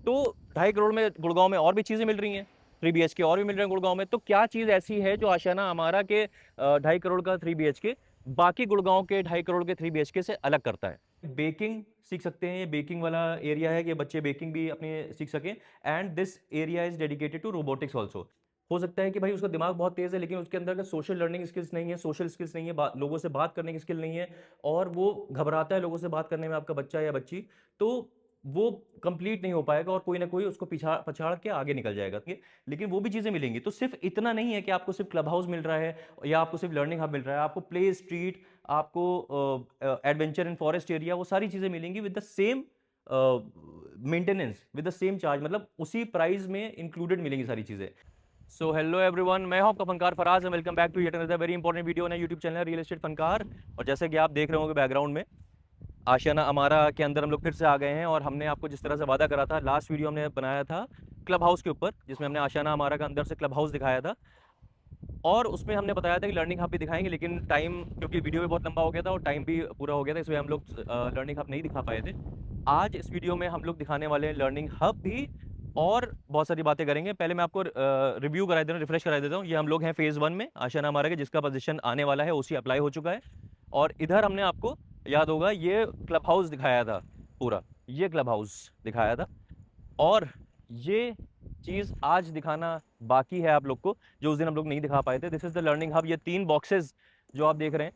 तो 2.5 करोड़ में गुड़गांव में और भी चीज़ें मिल रही हैं, 3 BHK और भी मिल रहे हैं गुड़गांव में। तो क्या चीज़ ऐसी है जो आशियाना अमारा के 2.5 करोड़ का 3 BHK बाकी गुड़गांव के 2.5 करोड़ के 3 BHK से अलग करता है? बेकिंग सीख सकते हैं, ये बेकिंग वाला एरिया है कि बच्चे बेकिंग भी अपने सीख सकें। And this area is dedicated to robotics also. हो सकता है कि भाई उसका दिमाग बहुत तेज़ है लेकिन उसके अंदर का सोशल लर्निंग स्किल्स नहीं है, सोशल स्किल्स नहीं है, लोगों से बात करने की स्किल नहीं है, और वो घबराता है लोगों से बात करने में, आपका बच्चा या बच्ची। तो वो कंप्लीट नहीं हो पाएगा और कोई ना कोई उसको पछाड़ के आगे निकल जाएगा। लेकिन वो भी चीज़ें मिलेंगी। तो सिर्फ इतना नहीं है कि आपको सिर्फ क्लब हाउस मिल रहा है या आपको सिर्फ लर्निंग हब मिल रहा है, आपको प्ले स्ट्रीट, आपको एडवेंचर इन फॉरेस्ट एरिया, वो सारी चीज़ें मिलेंगी with the same maintenance, with the same charge, मतलब उसी प्राइस में इंक्लूडेड मिलेंगी सारी चीज़ें। सो हेलो एवरीवन, मैं हूं आपका Fankaar Faraz and welcome back to yet another very important video on YouTube channel real estate Fankaar. और जैसे कि आप देख रहे होंगे बैकग्राउंड में, आशियाना अमारा के अंदर हम लोग फिर से आ गए हैं। और हमने आपको जिस तरह से वादा करा था, लास्ट वीडियो हमने बनाया था क्लब हाउस के ऊपर, जिसमें हमने आशियाना अमारा का अंदर से क्लब हाउस दिखाया था, और उसमें हमने बताया था कि लर्निंग हब भी दिखाएंगे। लेकिन टाइम, क्योंकि वीडियो भी बहुत लंबा हो गया था और टाइम भी पूरा हो गया था, इसलिए हम लोग लर्निंग हब नहीं दिखा पाए थे। आज इस वीडियो में हम लोग दिखाने वाले हैं लर्निंग हब भी, और बहुत सारी बातें करेंगे। पहले मैं आपको रिव्यू करा देता हूँ, रिफ्रेश करा देता हूँ। ये हम लोग हैं फेज़ 1 में आशियाना अमारा के, जिसका पोजीशन आने वाला है, उसी अप्लाई हो चुका है। और इधर हमने आपको याद होगा ये क्लब हाउस दिखाया था, पूरा ये क्लब हाउस दिखाया था। और ये चीज़ आज दिखाना बाकी है आप लोग को, जो उस दिन हम लोग नहीं दिखा पाए थे। This is the learning hub. ये 3 बॉक्सेस जो आप देख रहे हैं,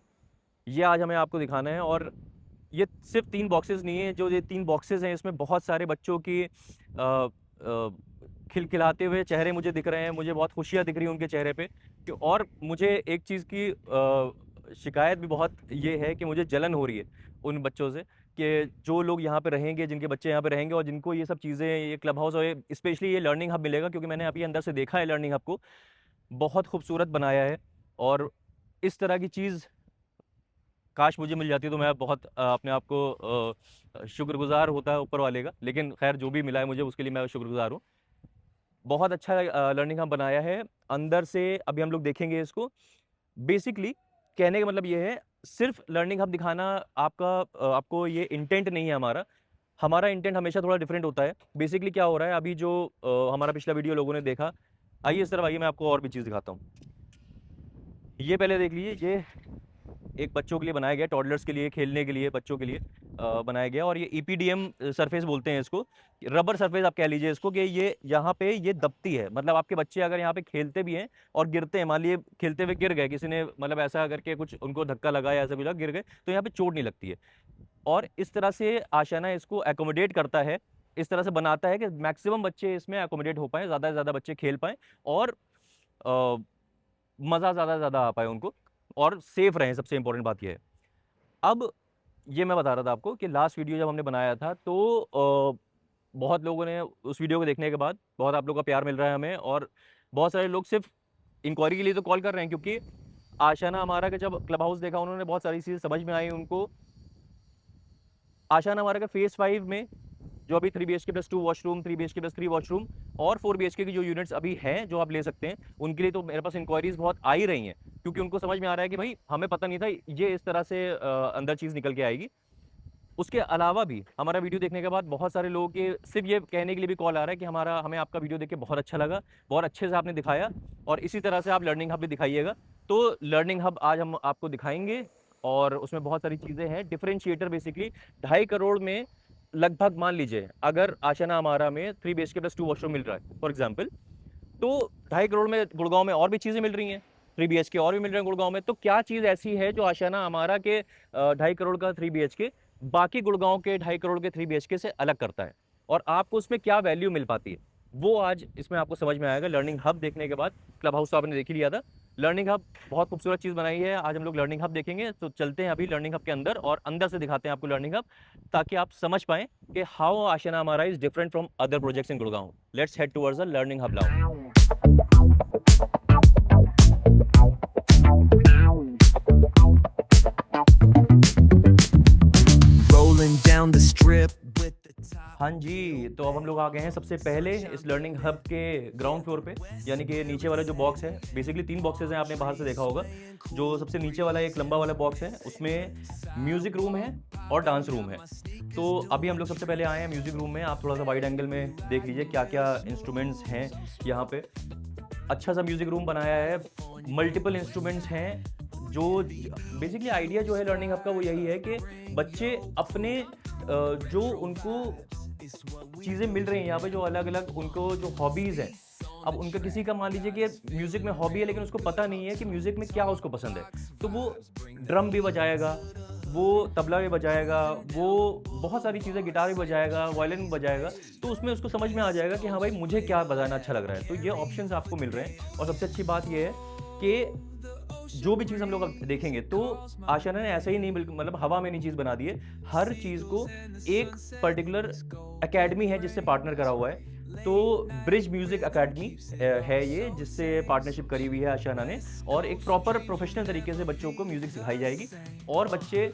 ये आज हमें आपको दिखाना है। और ये सिर्फ 3 बॉक्सेस नहीं है, जो ये 3 बॉक्सेस हैं, इसमें बहुत सारे बच्चों की खिलखिलाते हुए चेहरे मुझे दिख रहे हैं। मुझे बहुत खुशियाँ दिख रही हैं उनके चेहरे पे। और मुझे एक चीज़ की शिकायत भी बहुत ये है कि मुझे जलन हो रही है उन बच्चों से, कि जो लोग यहाँ पे रहेंगे, जिनके बच्चे यहाँ पे रहेंगे और जिनको ये सब चीज़ें, ये क्लब हाउस और स्पेशली ये लर्निंग हब मिलेगा, क्योंकि मैंने अभी अंदर से देखा है लर्निंग हब को, बहुत खूबसूरत बनाया है। और इस तरह की चीज़ काश मुझे मिल जाती तो मैं बहुत अपने आप को शुक्रगुजार होता ऊपर वाले का। लेकिन खैर, जो भी मिला है मुझे, उसके लिए मैं शुक्रगुजार हूँ। बहुत अच्छा लर्निंग हब बनाया है अंदर से। अभी हम लोग देखेंगे इसको। बेसिकली कहने का मतलब ये है, सिर्फ लर्निंग हब दिखाना आपको ये इंटेंट नहीं है हमारा। हमारा इंटेंट हमेशा थोड़ा डिफरेंट होता है। बेसिकली क्या हो रहा है अभी, जो हमारा पिछला वीडियो लोगों ने देखा, आइए इस तरफ आइए, मैं आपको और भी चीज़ दिखाता हूँ। ये पहले देख लीजिए, ये एक बच्चों के लिए बनाया गया, टॉडलर्स के लिए, खेलने के लिए, बच्चों के लिए बनाया गया। और ये EPDM सरफेस बोलते हैं इसको, रबर सरफेस आप कह लीजिए इसको, कि ये यहाँ पे ये दबती है। मतलब आपके बच्चे अगर यहाँ पे खेलते भी हैं और गिरते हैं, मान लिए खेलते हुए गिर गए, किसी ने मतलब ऐसा करके कुछ उनको धक्का लगा या ऐसा कुछ गिर गए, तो यहाँ पे चोट नहीं लगती है। और इस तरह से आशियाना इसको एकोमोडेट करता है, इस तरह से बनाता है कि मैक्सिमम बच्चे इसमें एकोमोडेट हो पाए, ज़्यादा से ज़्यादा बच्चे खेल पाएँ, और मज़ा ज़्यादा से ज़्यादा आ पाए उनको, और सेफ रहें। सबसे इंपॉर्टेंट बात ये है। अब ये मैं बता रहा था आपको कि लास्ट वीडियो जब हमने बनाया था, तो बहुत लोगों ने उस वीडियो को देखने के बाद, बहुत आप लोगों का प्यार मिल रहा है हमें, और बहुत सारे लोग सिर्फ इंक्वायरी के लिए तो कॉल कर रहे हैं, क्योंकि आशियाना हमारा का जब क्लब हाउस देखा, उन्होंने बहुत सारी चीज़ें समझ में आई उनको। आशियाना हमारा का फेज़ 5 में जो अभी 3 BHK + 2 वॉशरूम, 3 BHK + 3 वॉशरूम और 4 BHK की जो यूनिट्स अभी हैं, जो आप ले सकते हैं, उनके लिए तो मेरे पास इंक्वायरीज बहुत आ ही रही हैं, क्योंकि उनको समझ में आ रहा है कि भाई हमें पता नहीं था ये इस तरह से अंदर चीज़ निकल के आएगी। उसके अलावा भी हमारा वीडियो देखने के बाद बहुत सारे लोगों के सिर्फ ये कहने के लिए भी कॉल आ रहा है कि हमें आपका वीडियो देख के बहुत अच्छा लगा, बहुत अच्छे से आपने दिखाया, और इसी तरह से आप लर्निंग हब भी दिखाइएगा। तो लर्निंग हब आज हम आपको दिखाएंगे, और उसमें बहुत सारी चीज़ें हैं। डिफरेंशिएटर बेसिकली 2.5 करोड़ में लगभग, मान लीजिए अगर आशियाना हमारा में 3 BHK + 2 वॉशरूम मिल रहा है फॉर एग्जाम्पल, तो 2.5 करोड़ में गुड़गांव में और भी चीज़ें मिल रही हैं, 3 BHK और भी मिल रहे हैं गुड़गांव में। तो क्या चीज़ ऐसी है जो आशियाना हमारा के 2.5 करोड़ का 3 BHK बाकी गुड़गांव के 2.5 करोड़ के 3 BHK से अलग करता है, और आपको उसमें क्या वैल्यू मिल पाती है, वो आज इसमें आपको समझ में आएगा लर्निंग हब देखने के बाद। क्लब हाउस तो आपने देख ही लिया था, लर्निंग हब बहुत खूबसूरत चीज़ बनाई है। आज हम लोग लर्निंग हब देखेंगे। तो चलते हैं अभी लर्निंग हब के अंदर, और अंदर से दिखाते हैं आपको लर्निंग हब, ताकि आप समझ पाएं कि हाउ आशियाना हमारा is different from other projects in Gurgaon. Let's head towards the learning hub now. Rolling down the strip with the top. हाँ जी, तो अब हम लोग आ गए हैं सबसे पहले इस लर्निंग हब के ग्राउंड फ्लोर पे, यानी कि नीचे वाला जो बॉक्स है, बेसिकली 3 बॉक्सेज़ हैं, आपने बाहर से देखा होगा। जो सबसे नीचे वाला एक लंबा वाला बॉक्स है, उसमें म्यूज़िक रूम है और डांस रूम है। तो अभी हम लोग सबसे पहले आए हैं म्यूज़िक रूम में, आप थोड़ा-सा वाइड एंगल में देख लीजिए क्या-क्या इंस्ट्रूमेंट्स हैं यहाँ पे। अच्छा-सा म्यूज़िक रूम बनाया है, मल्टीपल इंस्ट्रूमेंट्स हैं, जो बेसिकली आइडिया जो है लर्निंग हब का वो यही है कि बच्चे अपने जो उनको चीज़ें मिल रही हैं यहाँ पे, जो अलग-अलग उनको जो हॉबीज़ हैं, अब उनका किसी का मान लीजिए कि म्यूज़िक में हॉबी है, लेकिन उसको पता नहीं है कि म्यूज़िक में क्या उसको पसंद है। तो वो ड्रम भी बजाएगा, वो तबला भी बजाएगा, वो बहुत सारी चीज़ें, गिटार भी बजाएगा, वायलिन भी बजाएगा, तो उसमें उसको समझ में आ जाएगा कि हाँ भाई, मुझे क्या बजाना अच्छा लग रहा है। तो ये ऑप्शंस आपको मिल रहे हैं और सबसे अच्छी बात ये है कि जो भी चीज़ हम लोग अब देखेंगे, तो आशियाना ने ऐसे ही नहीं बिल्कुल मतलब हवा में नहीं चीज़ बना दी है। हर चीज़ को एक पर्टिकुलर अकेडमी है जिससे पार्टनर करा हुआ है। तो ब्रिज म्यूज़िक अकेडमी है ये, जिससे पार्टनरशिप करी हुई है आशियाना ने, और एक प्रॉपर प्रोफेशनल तरीके से बच्चों को म्यूज़िक सिखाई जाएगी। और बच्चे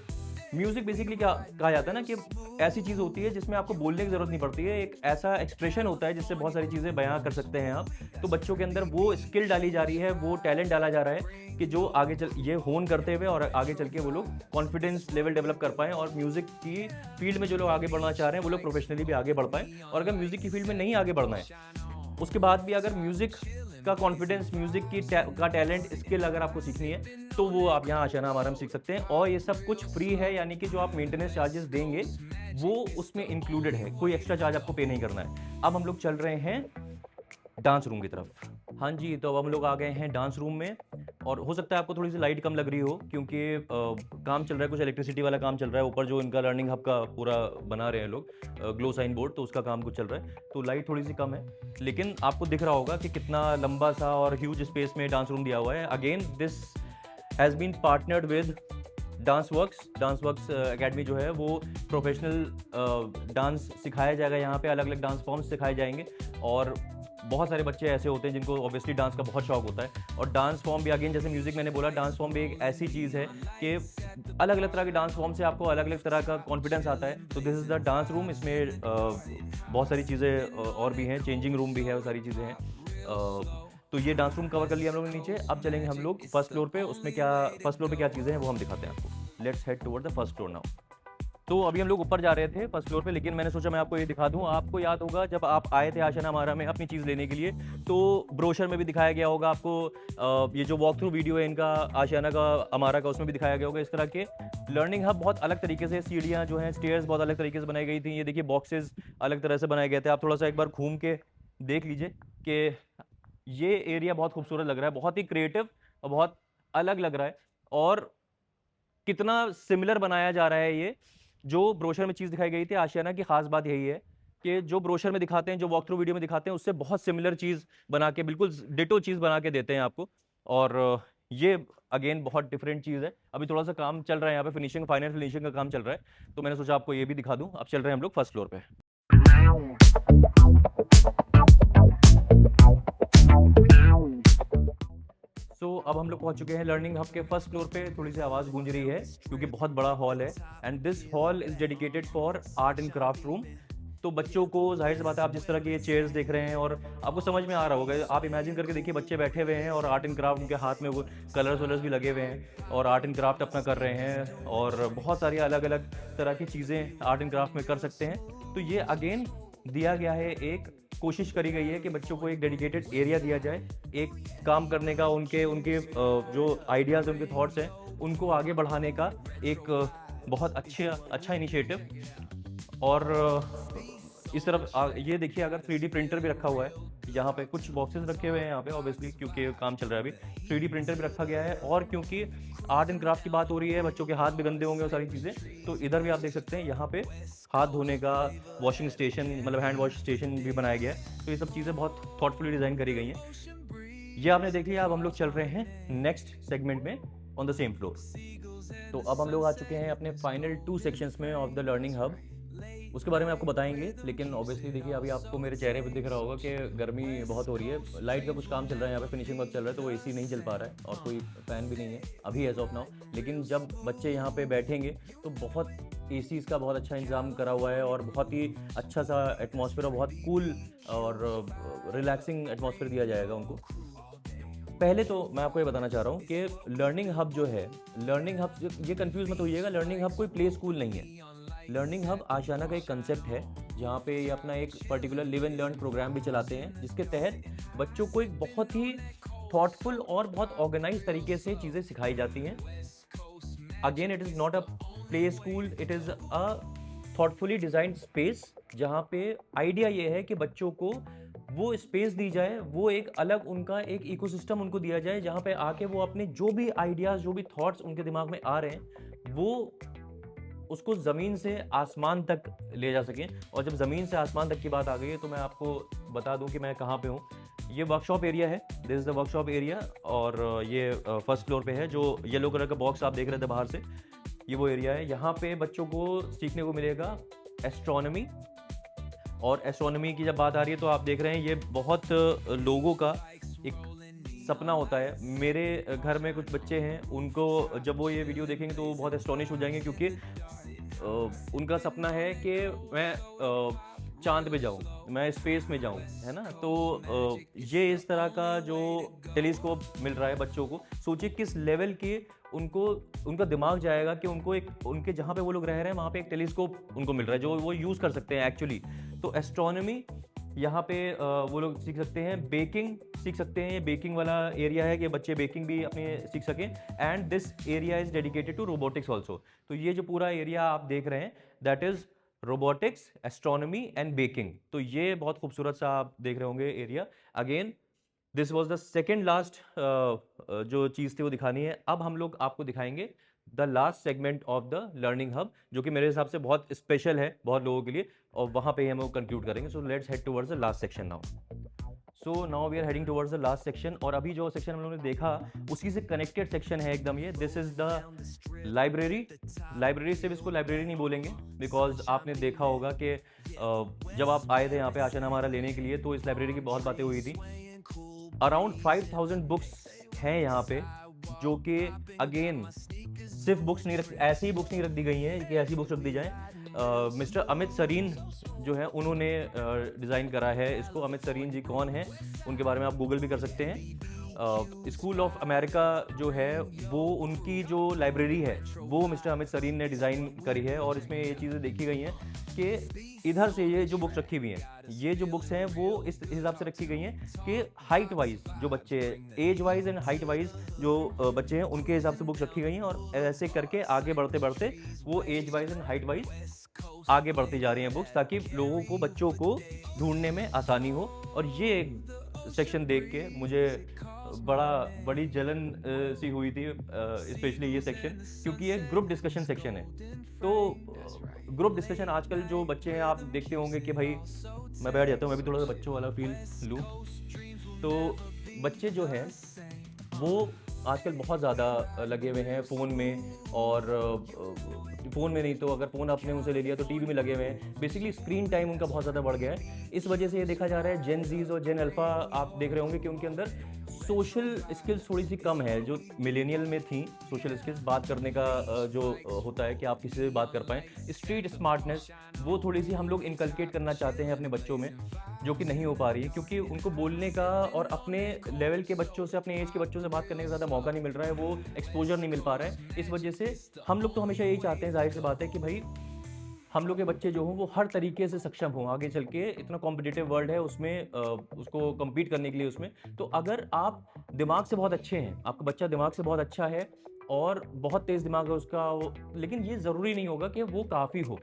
म्यूज़िक बेसिकली क्या कहा जाता है ना कि ऐसी चीज़ होती है जिसमें आपको बोलने की ज़रूरत नहीं पड़ती है, एक ऐसा एक्सप्रेशन होता है जिससे बहुत सारी चीज़ें बयाँ कर सकते हैं आप। तो बच्चों के अंदर वो स्किल डाली जा रही है, वो टैलेंट डाला जा रहा है कि जो आगे चल ये होन करते हुए और आगे चल के वो लोग कॉन्फिडेंस लेवल डेवलप कर पाएँ, और म्यूज़िक की फील्ड में जो लोग आगे बढ़ना चाह रहे हैं, वो लोग प्रोफेशनली भी आगे बढ़ पाएँ। और अगर म्यूज़िक की फील्ड में नहीं आगे बढ़ना है, उसके बाद भी अगर म्यूज़िक का कॉन्फिडेंस, म्यूज़िक की का टैलेंट, स्किल अगर आपको सीखनी है, तो वो आप यहाँ आशियाना हमारा में सीख सकते हैं। और ये सब कुछ फ्री है, यानी कि जो आप मेंटेनेंस चार्जेस देंगे, वो उसमें इंक्लूडेड है, कोई एक्स्ट्रा चार्ज आपको पे नहीं करना है। अब हम लोग चल रहे हैं डांस रूम की तरफ। हाँ जी, तो अब हम लोग आ गए हैं डांस रूम में, और हो सकता है आपको थोड़ी-सी लाइट कम लग रही हो, क्योंकि काम चल रहा है, कुछ इलेक्ट्रिसिटी वाला काम चल रहा है ऊपर, जो इनका लर्निंग हब का पूरा बना रहे हैं लोग, ग्लो साइन बोर्ड, तो उसका काम कुछ चल रहा है, तो लाइट थोड़ी-सी कम है। लेकिन आपको दिख रहा होगा कि कितना लंबा-सा और ह्यूज स्पेस में डांस रूम दिया हुआ है। Again this has been partnered with dance works academy जो है, वो प्रोफेशनल डांस सिखाया जाएगा यहाँ पे, अलग-अलग डांस फॉर्म्स सिखाए जाएँगे। और बहुत सारे बच्चे ऐसे होते हैं जिनको ऑब्वियसली डांस का बहुत शौक होता है, और डांस फॉर्म भी अगेन, जैसे म्यूज़िक मैंने बोला, डांस फॉर्म भी एक ऐसी चीज़ है कि अलग-अलग तरह के डांस फॉर्म से आपको अलग-अलग तरह का कॉन्फिडेंस आता है। तो this is the dance room. इसमें बहुत सारी चीज़ें और भी हैं, चेंजिंग रूम भी है, वो सारी चीज़ें हैं। तो ये डांस रूम कवर कर लिया हम लोगों ने नीचे। अब चलेंगे हम लोग फर्स्ट फ्लोर पे, उसमें क्या फर्स्ट फ्लोर पे क्या चीज़ें हैं वो हम दिखाते हैं आपको। Let's head toward the first floor now. तो अभी हम लोग ऊपर जा रहे थे फर्स्ट फ्लोर पे, लेकिन मैंने सोचा मैं आपको ये दिखा दूँ। आपको याद होगा जब आप आए थे आशियाना हमारा में अपनी चीज़ लेने के लिए, तो ब्रोशर में भी दिखाया गया होगा आपको, ये जो वॉक थ्रू वीडियो है इनका आशियाना का, हमारा का, उसमें भी दिखाया गया होगा इस तरह के लर्निंग हब बहुत अलग तरीके से, सीढ़ियाँ जो हैं, स्टेयर्स बहुत अलग तरीके से बनाई गई थी। ये देखिए बॉक्सेस अलग तरह से बनाए गए थे। आप थोड़ा-सा एक बार घूम के देख लीजिए कि ये एरिया बहुत खूबसूरत लग रहा है, बहुत ही क्रिएटिव और बहुत अलग लग रहा है, और कितना सिमिलर बनाया जा रहा है ये। जो ब्रोशर में चीज़ दिखाई गई थी आशियाना की, ख़ास बात यही है कि जो ब्रोशर में दिखाते हैं, जो वॉक थ्रू वीडियो में दिखाते हैं, उससे बहुत सिमिलर चीज़ बना के, बिल्कुल डिटो चीज़ बना के देते हैं आपको। और ये अगेन बहुत डिफरेंट चीज़ है। अभी थोड़ा-सा काम चल रहा है यहाँ पे, फिनिशिंग, फाइनल फिनिशिंग का काम चल रहा है, तो मैंने सोचा आपको ये भी दिखा दूँ। अब चल रहे हैं हम लोग फर्स्ट फ्लोर पे। अब हम लोग पहुंच चुके हैं लर्निंग हब के फर्स्ट फ्लोर पे। थोड़ी सी आवाज़ गूंज रही है क्योंकि बहुत बड़ा हॉल है, and this hall is dedicated for art and craft room. तो बच्चों को, जाहिर सी बात है, आप जिस तरह के ये चेयर्स देख रहे हैं और आपको समझ में आ रहा होगा, आप इमेजिन करके देखिए, बच्चे बैठे हुए हैं और आर्ट एंड क्राफ्ट, उनके हाथ में वो कलर्स वलर्स भी लगे हुए हैं और आर्ट एंड क्राफ्ट अपना कर रहे हैं, और बहुत सारी अलग अलग तरह की चीज़ें आर्ट एंड क्राफ्ट में कर सकते हैं। तो ये अगेन दिया गया है, एक कोशिश करी गई है कि बच्चों को एक डेडिकेटेड एरिया दिया जाए, एक काम करने का, उनके उनके जो आइडियाज़, उनके थॉट्स हैं, उनको आगे बढ़ाने का एक बहुत अच्छा इनिशिएटिव। और इस तरफ ये देखिए, अगर 3D प्रिंटर भी रखा हुआ है यहाँ पे, कुछ बॉक्सेस रखे हुए हैं यहाँ पे ऑब्वियसली क्योंकि काम चल रहा है अभी। 3D प्रिंटर भी रखा गया है, और क्योंकि आर्ट एंड क्राफ्ट की बात हो रही है, बच्चों के हाथ भी गंदे होंगे और सारी चीज़ें, तो इधर भी आप देख सकते हैं, यहाँ पे हाथ धोने का वॉशिंग स्टेशन, मतलब हैंड वॉश स्टेशन भी बनाया गया है। तो ये सब चीज़ें बहुत थॉटफुली डिज़ाइन करी गई हैं। ये आपने देख लिया। अब हम लोग चल रहे हैं नेक्स्ट सेगमेंट में ऑन द सेम फ्लोर। तो अब हम लोग आ चुके हैं अपने फाइनल 2 सेक्शंस में ऑफ द लर्निंग हब। उसके बारे में आपको बताएँगे, लेकिन ऑब्वियसली देखिए अभी आपको मेरे चेहरे पे दिख रहा होगा कि गर्मी बहुत हो रही है। लाइट का कुछ काम चल रहा है यहाँ पे, फिनिशिंग वर्क चल रहा है, तो वो एसी नहीं चल पा रहा है और कोई फ़ैन भी नहीं है अभी एज़ ऑफ नाउ। लेकिन जब बच्चे यहाँ पे बैठेंगे तो बहुत एसीज़ का बहुत अच्छा इंतज़ाम करा हुआ है और बहुत ही अच्छा-सा एटमॉस्फेयर और बहुत कूल और रिलैक्सिंग एटमॉस्फेयर दिया जाएगा उनको। पहले तो मैं आपको ये बताना चाह रहा हूँ कि लर्निंग हब जो है, लर्निंग हब ये कंफ्यूज मत होइएगा, लर्निंग हब कोई प्ले स्कूल नहीं है। लर्निंग हब आशियाना का एक कंसेप्ट है, जहाँ पे ये अपना एक particular live and learn programme भी चलाते हैं, जिसके तहत बच्चों को एक बहुत ही थॉटफुल और बहुत ऑर्गेनाइज तरीके से चीज़ें सिखाई जाती हैं। Again it is not a play school, it is a thoughtfully designed space, जहाँ पे आइडिया ये है कि बच्चों को वो स्पेस दी जाए, वो एक अलग उनका एक इकोसिस्टम उनको दिया जाए, जहाँ पे आके वो अपने जो भी आइडियाज़, जो भी थॉट्स उनके दिमाग में आ रहे हैं, वो उसको ज़मीन से आसमान तक ले जा सकें। और जब ज़मीन से आसमान तक की बात आ गई है, तो मैं आपको बता दूँ कि मैं कहाँ पे हूँ। ये वर्कशॉप एरिया है, this is the workshop area, और ये फर्स्ट फ्लोर पे है। जो येलो कलर का बॉक्स आप देख रहे थे बाहर से, ये वो एरिया है। यहाँ पे बच्चों को सीखने को मिलेगा एस्ट्रोनॉमी। और एस्ट्रोनॉमी की जब बात आ रही है तो आप देख रहे हैं, ये बहुत लोगों का एक सपना होता है। मेरे घर में कुछ बच्चे हैं, उनको जब वो ये वीडियो देखेंगे तो वो बहुत एस्टोनिश हो जाएंगे, क्योंकि उनका सपना है कि मैं चाँद पे जाऊँ, मैं स्पेस में जाऊँ, है ना? तो ये इस तरह का जो टेलीस्कोप मिल रहा है बच्चों को, सोचिए किस लेवल के उनको उनका दिमाग जाएगा कि उनको एक उनके जहाँ पे वो लोग रह रहे हैं वहाँ पे एक टेलीस्कोप उनको मिल रहा है, जो वो यूज़ कर सकते हैं एक्चुअली। तो एस्ट्रोनॉमी यहाँ पे वो लोग सीख सकते हैं, बेकिंग सीख सकते हैं। ये बेकिंग वाला एरिया है कि बच्चे बेकिंग भी अपने सीख सकें। And this area is dedicated to robotics also. तो ये जो पूरा एरिया आप देख रहे हैं, that is robotics, astronomy and baking. तो ये बहुत खूबसूरत सा आप देख रहे होंगे एरिया। Again this was the second last जो चीज़ थी वो दिखानी है। अब हम लोग आपको दिखाएंगे the last segment of the learning hub, जो कि मेरे हिसाब से बहुत स्पेशल है बहुत लोगों के लिए, और वहाँ पे ही हम लोग कंक्लूड करेंगे। So let's head towards the last section now. So now we are heading towards the last section. और अभी जो सेक्शन हम लोगों ने देखा उसी से कनेक्टेड सेक्शन है एकदम ये। This is the library. Library सिर्फ इसको लाइब्रेरी नहीं बोलेंगे, बिकॉज आपने देखा होगा कि जब आप आए थे यहाँ पे आशियाना हमारा लेने के लिए, तो इस लाइब्रेरी की बहुत बातें हुई थी। अराउंड 5000 बुक्स हैं यहाँ पे, जो कि अगेन सिर्फ बुक्स नहीं रख, ऐसी ही बुक्स नहीं रख दी गई हैं कि ऐसी बुक्स रख दी जाएं। मिस्टर अमित सरीन जो है, उन्होंने डिज़ाइन करा है इसको। अमित सरीन जी कौन है, उनके बारे में आप गूगल भी कर सकते हैं। स्कूल ऑफ अमेरिका जो है, वो उनकी जो लाइब्रेरी है वो मिस्टर अमित सरीन ने डिज़ाइन करी है। और इसमें ये चीज़ें देखी गई हैं कि इधर से ये जो बुक्स रखी हुई हैं, ये जो बुक्स हैं वो इस हिसाब से रखी गई हैं कि हाइट वाइज जो बच्चे, age wise and height wise जो बच्चे हैं, उनके हिसाब से बुक्स रखी गई हैं। और ऐसे करके आगे बढ़ते बढ़ते वो age wise and height wise आगे बढ़ती जा रही हैं बुक्स, ताकि लोगों को, बच्चों को ढूंढने में आसानी हो। और ये सेक्शन देख के मुझे बड़ी जलन सी हुई थी, स्पेशली ये सेक्शन, क्योंकि ये ग्रुप डिस्कशन सेक्शन है। तो ग्रुप डिस्कशन आजकल जो बच्चे हैं, आप देखते होंगे कि भाई मैं बैठ जाता हूँ, मैं भी थोड़ा सा बच्चों वाला फील लूँ। तो बच्चे जो हैं वो आजकल बहुत ज़्यादा लगे हुए हैं फ़ोन में, और फ़ोन में नहीं तो अगर फ़ोन आपने उनसे ले लिया तो टीवी में लगे हुए हैं। बेसिकली स्क्रीन टाइम उनका बहुत ज़्यादा बढ़ गया है। इस वजह से ये देखा जा रहा है, जेन ज़ीज़ और जेन अल्फ़ा, आप देख रहे होंगे कि उनके अंदर सोशल स्किल्स थोड़ी सी कम है। जो मिलेनियल में थी सोशल स्किल्स, बात करने का जो होता है कि आप किसी से बात कर पाएँ, स्ट्रीट स्मार्टनेस, वो थोड़ी सी हम लोग इनकलकेट करना चाहते हैं अपने बच्चों में, जो कि नहीं हो पा रही है, क्योंकि उनको बोलने का और अपने लेवल के बच्चों से, अपने एज के बच्चों से बात करने का ज़्यादा मौका नहीं मिल रहा है, वो एक्सपोजर नहीं मिल पा रहा है। इस वजह से हम लोग तो हमेशा यही चाहते हैं, जाहिर सी बात है, कि भाई हम लोग के बच्चे जो हों वो हर तरीके से सक्षम हों आगे चल के। इतना कॉम्पिटिटिव वर्ल्ड है, उसमें उसको कम्पीट करने के लिए उसमें। तो अगर आप दिमाग से बहुत अच्छे हैं, आपका बच्चा दिमाग से बहुत अच्छा है और बहुत तेज़ दिमाग है उसका, लेकिन ये ज़रूरी नहीं होगा कि वो काफ़ी हो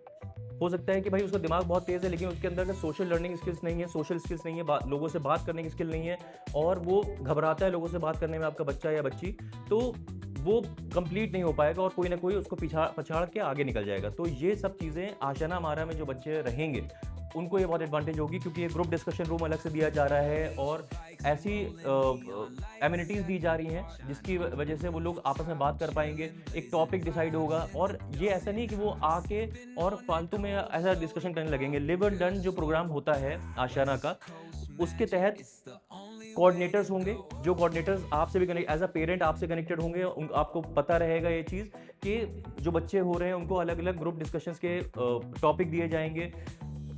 सकता है कि भाई उसका दिमाग बहुत तेज़ है, लेकिन उसके अंदर सोशल लर्निंग स्किल्स नहीं है, सोशल स्किल्स नहीं है, लोगों से बात करने की स्किल नहीं है, और वो घबराता है लोगों से बात करने में, आपका बच्चा या बच्ची, तो वो कंप्लीट नहीं हो पाएगा और कोई ना कोई उसको पछाड़ के आगे निकल जाएगा। तो ये सब चीज़ें आशियाना हमारा में जो बच्चे रहेंगे, उनको ये बहुत एडवांटेज होगी, क्योंकि ये ग्रुप डिस्कशन रूम अलग से दिया जा रहा है और ऐसी एमिनिटीज़ दी जा रही हैं जिसकी वजह से वो लोग आपस में बात कर पाएंगे, एक टॉपिक डिसाइड होगा। और ये ऐसा नहीं कि वो आके और फालतू में ऐसा डिस्कशन करने लगेंगे। लिव एंड डन जो प्रोग्राम होता है आशियाना का, उसके तहत कोऑर्डिनेटर्स होंगे, जो कोऑर्डिनेटर्स आपसे भी कनेक्ट, एज अ पेरेंट आपसे कनेक्टेड होंगे। आपको पता रहेगा ये चीज़ कि जो बच्चे हो रहे हैं उनको अलग अलग ग्रुप डिस्कशंस के टॉपिक दिए जाएंगे,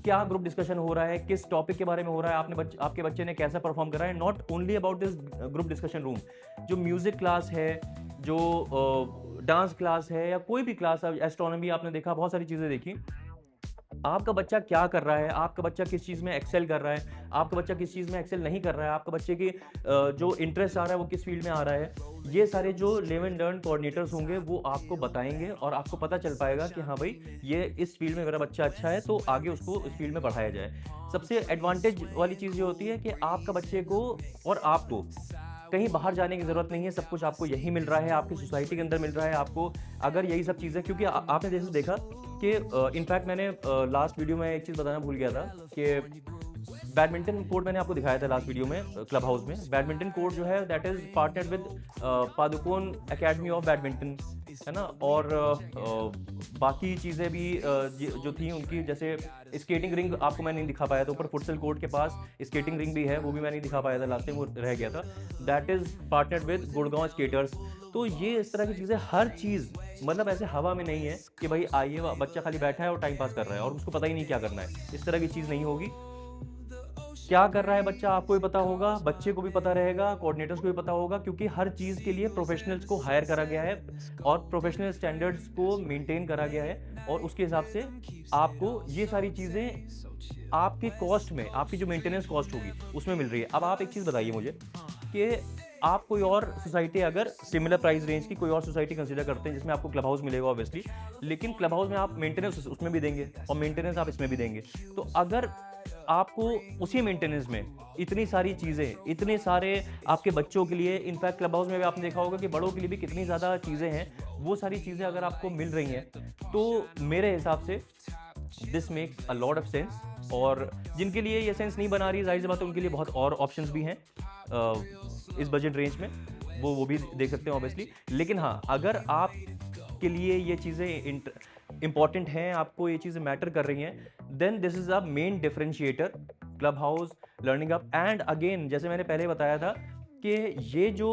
क्या ग्रुप डिस्कशन हो रहा है, किस टॉपिक के बारे में हो रहा है, आपके बच्चे ने कैसा परफॉर्म करा है। Not only about this group discussion room, जो म्यूजिक क्लास है, जो डांस क्लास है, या कोई भी क्लास, एस्ट्रोनॉमी आपने देखा, बहुत सारी चीज़ें देखी। आपका बच्चा क्या कर रहा है, आपका बच्चा किस चीज़ में एक्सेल कर रहा है, आपका बच्चा किस चीज़ में एक्सेल नहीं कर रहा है, आपका बच्चे की जो इंटरेस्ट आ रहा है वो किस फील्ड में आ रहा है, ये सारे जो लिव एंड लर्न कोऑर्डिनेटर्स होंगे वो आपको बताएंगे और आपको पता चल पाएगा कि हाँ भाई, ये इस फील्ड में मेरा बच्चा अच्छा है, तो आगे उसको उस फील्ड में बढ़ाया जाए। सबसे एडवांटेज वाली चीज़ ये होती है कि आपका बच्चे को और आपको कहीं बाहर जाने की ज़रूरत नहीं है, सब कुछ आपको यहीं मिल रहा है, आपकी सोसाइटी के अंदर मिल रहा है आपको। अगर यही सब चीज़ें, क्योंकि आपने जैसे देखा कि इनफैक्ट मैंने लास्ट वीडियो में एक चीज़ बताना भूल गया था कि बैडमिंटन कोर्ट मैंने आपको दिखाया था लास्ट वीडियो में, क्लब हाउस में। बैडमिंटन कोर्ट जो है that is partnered with Padukone academy of badminton, है ना। और बाकी चीज़ें भी जो थी उनकी, जैसे स्केटिंग रिंग आपको मैं नहीं दिखा पाया था, ऊपर फुटसल कोर्ट के पास स्केटिंग रिंग भी है, वो भी मैं नहीं दिखा पाया था लास्ट टाइम, वो रह गया था। That is partnered with Gurgaon skaters. तो ये इस तरह की चीज़ें, हर चीज़ मतलब ऐसे हवा में नहीं है कि भाई आइए बच्चा खाली बैठा है और टाइम पास कर रहा है और उसको पता ही नहीं क्या करना है, इस तरह की चीज़ नहीं होगी। क्या कर रहा है बच्चा आपको भी पता होगा, बच्चे को भी पता रहेगा, कोऑर्डिनेटर्स को भी पता होगा, क्योंकि हर चीज़ के लिए प्रोफेशनल्स को हायर करा गया है और प्रोफेशनल स्टैंडर्ड्स को मेंटेन करा गया है। और उसके हिसाब से आपको ये सारी चीज़ें आपके कॉस्ट में, आपकी जो मेंटेनेंस कॉस्ट होगी उसमें मिल रही है। अब आप एक चीज़ बताइए मुझे कि आप कोई और सोसाइटी, अगर सिमिलर प्राइस रेंज की कोई और सोसाइटी कंसीडर करते हैं जिसमें आपको क्लब हाउस मिलेगा ऑब्वियसली, लेकिन क्लब हाउस में आप मेंटेनेंस उसमें भी देंगे और मेंटेनेंस आप इसमें भी देंगे। तो अगर आपको उसी मेंटेनेंस में इतनी सारी चीज़ें, इतने सारे आपके बच्चों के लिए, इनफैक्ट क्लब हाउस में भी आपने देखा होगा कि बड़ों के लिए भी कितनी ज़्यादा चीज़ें हैं, वो सारी चीज़ें अगर आपको मिल रही हैं, तो मेरे हिसाब से this makes a lot of sense. और जिनके लिए ये सेंस नहीं बना रही, जाहिर सी बात है, उनके लिए बहुत और ऑप्शंस भी हैं इस बजट रेंज में, वो भी देख सकते हैं ऑब्वियसली। लेकिन हाँ, अगर आप के लिए ये चीज़ें इंपॉर्टेंट हैं, आपको ये चीज़ें मैटर कर रही हैं, then this is a main differentiator, club house, learning hub. And again, जैसे मैंने पहले बताया था कि ये जो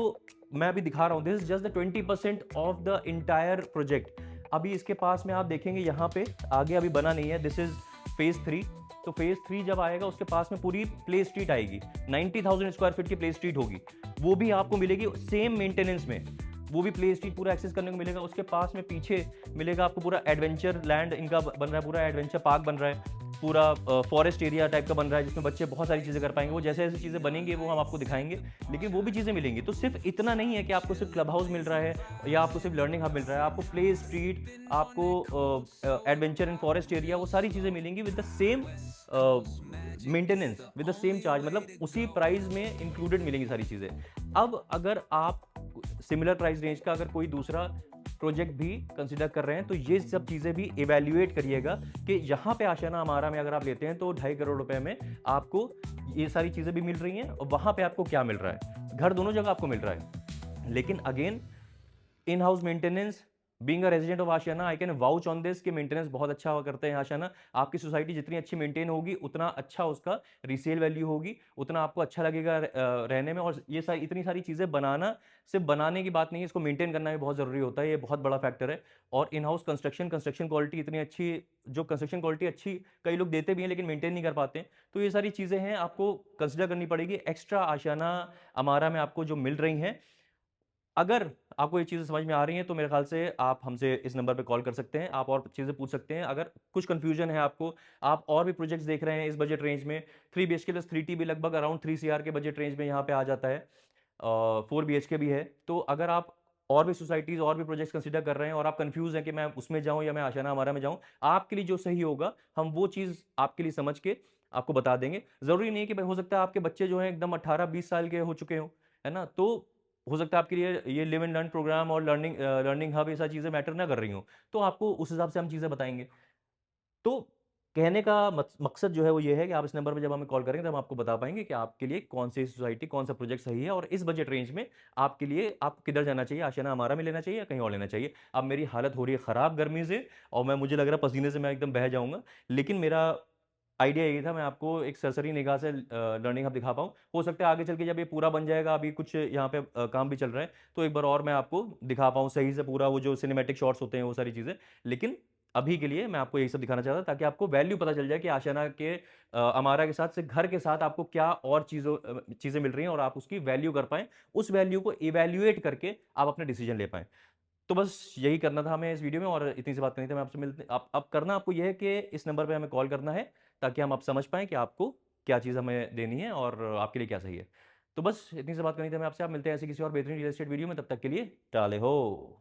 मैं अभी दिखा रहा हूँ, this is just the 20% of the entire project. अभी इसके पास में आप देखेंगे यहाँ पे आगे अभी बना नहीं है, दिस इज फेज 3। तो फेज 3 जब आएगा उसके पास में पूरी प्ले स्ट्रीट आएगी, 90,000 स्क्वायर फीट की प्ले स्ट्रीट होगी, वो भी आपको मिलेगी सेम मेंटेनेंस में, वो भी प्ले स्ट्रीट पूरा एक्सेस करने को मिलेगा। उसके पास में पीछे मिलेगा आपको पूरा एडवेंचर लैंड इनका बन रहा है, पूरा एडवेंचर पार्क बन रहा है, पूरा फॉरेस्ट एरिया टाइप का बन रहा है जिसमें बच्चे बहुत सारी चीज़ें कर पाएंगे। वो जैसे जैसे चीज़ें बनेंगी वो हम आपको दिखाएंगे, लेकिन वो भी चीज़ें मिलेंगी। तो सिर्फ इतना नहीं है कि आपको सिर्फ क्लब हाउस मिल रहा है या आपको सिर्फ लर्निंग हब मिल रहा है, आपको प्ले स्ट्रीट, आपको एडवेंचर एंड फॉरेस्ट एरिया, वो सारी चीज़ें मिलेंगी with the same maintenance, with the same charge, मतलब उसी प्राइस में इंक्लूडेड मिलेंगी सारी चीज़ें। अब अगर आप सिमिलर प्राइस रेंज का अगर कोई दूसरा प्रोजेक्ट भी कंसिडर कर रहे हैं, तो ये सब चीज़ें भी इवैल्यूएट करिएगा कि यहाँ पे आशियाना अमारा में अगर आप लेते हैं तो 2.5 करोड़ रुपए में आपको ये सारी चीज़ें भी मिल रही हैं और वहाँ पे आपको क्या मिल रहा है, घर दोनों जगह आपको मिल रहा है। लेकिन again, in house maintenance, being a resident of Ashiana, I can vouch on this कि मेंटेनेंस बहुत अच्छा हुआ करते हैं आशियाना। आपकी सोसाइटी जितनी अच्छी मेंटेन होगी उतना अच्छा उसका रीसेल वैल्यू होगी, उतना आपको अच्छा लगेगा रहने में। और ये सारी इतनी सारी चीज़ें बनाना सिर्फ बनाने की बात नहीं है, इसको मेंटेन करना भी बहुत ज़रूरी होता है, ये बहुत बड़ा फैक्टर है। और इन हाउस कंस्ट्रक्शन क्वालिटी इतनी अच्छी, जो कंस्ट्रक्शन क्वालिटी अच्छी कई लोग देते भी हैं लेकिन मेंटेन नहीं कर पाते हैं, तो ये सारी चीज़ें हैं आपको कंसिडर करनी पड़ेगी एक्स्ट्रा आशियाना अमारा में आपको जो मिल रही हैं। अगर आपको ये चीज़ें समझ में आ रही हैं तो मेरे ख्याल से आप हमसे इस नंबर पे कॉल कर सकते हैं, आप और चीज़ें पूछ सकते हैं। अगर कुछ कन्फ्यूजन है आपको, आप और भी प्रोजेक्ट्स देख रहे हैं इस बजट रेंज में, 3 बीएचके प्लस 3T भी लगभग अराउंड 3 सीआर के बजट रेंज में यहाँ पे आ जाता है, 4 बीएचके भी है। तो अगर आप और भी सोसाइटीज़ और भी प्रोजेक्ट्स कंसिडर कर रहे हैं और आप कन्फ्यूज़ हैं कि मैं उसमें जाऊँ या मैं आशियाना अमारा में जाऊँ, आपके लिए जो सही होगा हम वो चीज़ आपके लिए समझ के आपको बता देंगे। ज़रूरी नहीं है कि भाई, हो सकता है आपके बच्चे जो हैं एकदम 18-20 साल के हो चुके हों, है ना? तो हो सकता है आपके लिए ये लिव एंड लर्न प्रोग्राम और लर्निंग हब ये सारी चीज़ें मैटर ना कर रही हों, तो आपको उस हिसाब से हम चीज़ें बताएँगे। तो कहने का मकसद जो है वो ये है कि आप इस नंबर पे जब हमें कॉल करेंगे, तो हम आपको बता पाएँगे कि आपके लिए कौन-सी सोसाइटी, कौन-सा प्रोजेक्ट सही है और इस बजट रेंज में आपके लिए आपको किधर जाना चाहिए, आशियाना हमारा में लेना चाहिए या कहीं और लेना चाहिए। अब मेरी हालत हो रही है खराब गर्मी से और मुझे लग रहा है पसीने से मैं एकदम बह जाऊँगा। लेकिन मेरा आइडिया यही था, मैं आपको एक सरसरी निगाह से लर्निंग हब दिखा पाऊँ। हो सकता है आगे चल के जब ये पूरा बन जाएगा, अभी कुछ यहाँ पे काम भी चल रहा है, तो एक बार और मैं आपको दिखा पाऊँ सही से पूरा वो जो सिनेमैटिक शॉट्स होते हैं, वो सारी चीज़ें। लेकिन अभी के लिए मैं आपको यही सब दिखाना चाहता था ताकि आपको वैल्यू पता चल जाए कि आशियाना के अमारा के साथ से घर के साथ आपको क्या और चीज़ें मिल रही हैं और आप उसकी वैल्यू कर पाएँ। उस वैल्यू को इवैल्यूएट करके आप अपने डिसीज़न ले पाएँ। तो बस यही करना था हमें इस वीडियो में और इतनी सी बात करनी थी। मैं आपसे मिलते अब करना आपको ये है कि इस नंबर पे हमें कॉल करना है ताकि हम अब समझ पाएँ कि आपको क्या चीज़ हमें देनी है और आपके लिए क्या सही है। तो बस इतनी सी बात करनी थी हमें आपसे। आप मिलते हैं ऐसे किसी और बेहतरीन रियल एस्टेट वीडियो में, तब तक के लिए टाले हो।